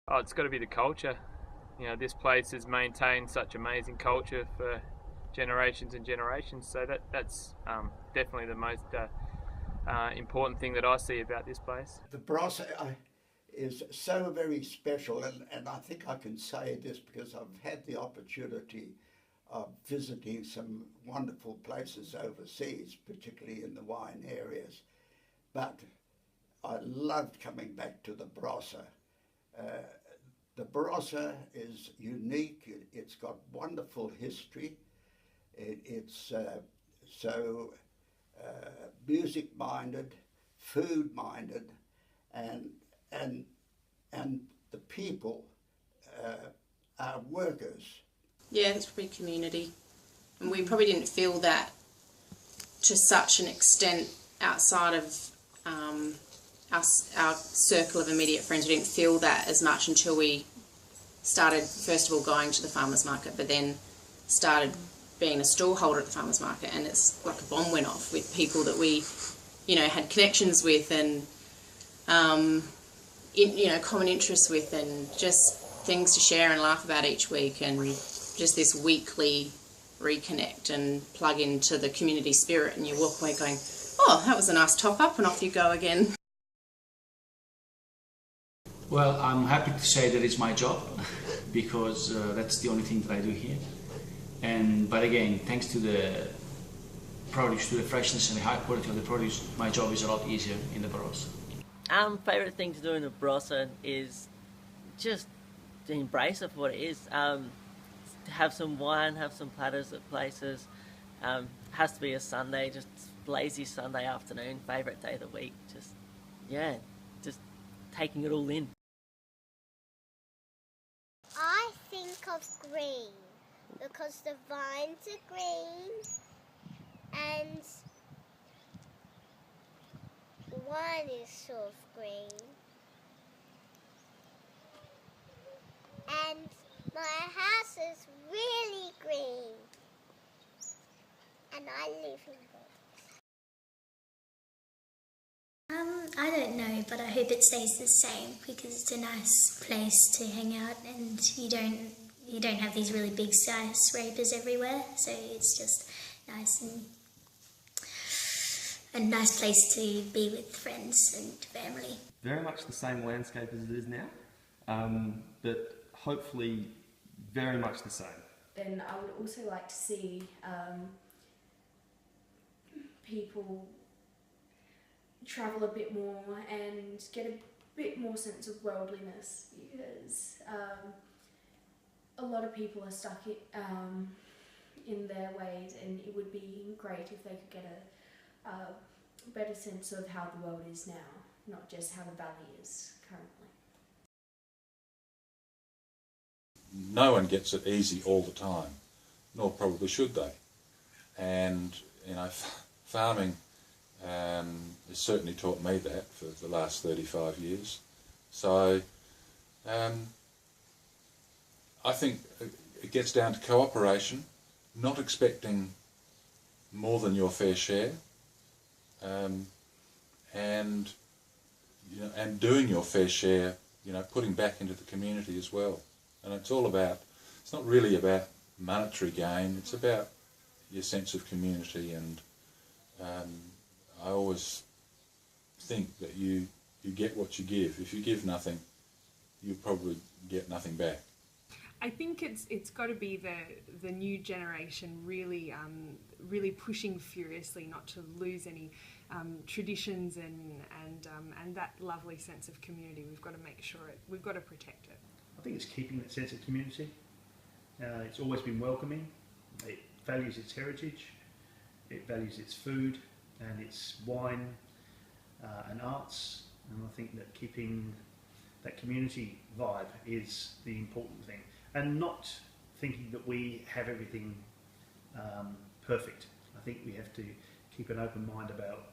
Oh, it's got to be the culture. You know, this place has maintained such amazing culture for generations and generations. So that's definitely the most important thing that I see about this place. The Barossa is so very special, and I think I can say this because I've had the opportunity of visiting some wonderful places overseas, particularly in the wine areas. But I loved coming back to the Barossa. Uh, the Barossa is unique. It's got wonderful history. It's so music-minded, food-minded, and and and the people are workers. Yeah, it's probably community. And we probably didn't feel that to such an extent outside of our circle of immediate friends. We didn't feel that as much until we started, first of all, going to the farmers market, but then started being a stallholder at the farmers market, and it's like a bomb went off with people that we, had connections with and, common interests with, and just things to share and laugh about each week, and just this weekly reconnect and plug into the community spirit, and you walk away going, oh, that was a nice top up, and off you go again. Well, I'm happy to say that it's my job because that's the only thing that I do here. But again, thanks to the produce, to the freshness and the high quality of the produce, my job is a lot easier in the Barossa. Favourite thing to do in the Barossa is just to embrace it for what it is. To have some wine, have some platters at places. Has to be a Sunday, just lazy Sunday afternoon, favourite day of the week. Just taking it all in. I think of green because the vines are green and wine is sort of green. And my house is really green. And I live in it. I don't know, but I hope it stays the same because it's a nice place to hang out, and you don't have these really big skyscrapers everywhere, so it's just nice and a nice place to be with friends and family. Very much the same landscape as it is now, but hopefully very much the same. Then I would also like to see people travel a bit more and get a bit more sense of worldliness, because a lot of people are stuck in their ways, and it would be great if they could get a better sense of how the world is now, not just how the valley is currently. No one gets it easy all the time, nor probably should they. And farming has certainly taught me that for the last 35 years. So I think it gets down to cooperation, not expecting more than your fair share, and doing your fair share, putting back into the community as well. And it's not really about monetary gain, it's about your sense of community. And I always think that you get what you give. If you give nothing, you probably get nothing back. I think it's got to be the new generation really pushing furiously not to lose any traditions and that lovely sense of community. We've got to make sure we've got to protect it. I think it's keeping that sense of community. It's always been welcoming. It values its heritage. It values its food and its wine and arts. And I think that keeping that community vibe is the important thing. And not thinking that we have everything perfect. I think we have to keep an open mind about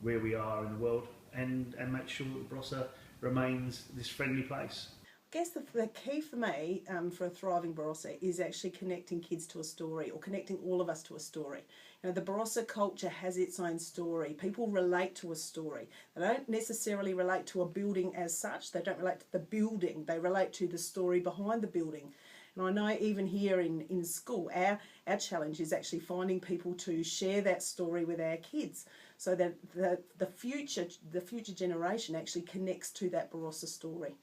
where we are in the world and make sure that the Barossa remains this friendly place. guess the key for me for a thriving Barossa is actually connecting kids to a story, or connecting all of us to a story. You know, the Barossa culture has its own story. People relate to a story. They don't necessarily relate to a building as such. They don't relate to the building. They relate to the story behind the building. And I know even here in school, our challenge is actually finding people to share that story with our kids, so that the future generation actually connects to that Barossa story.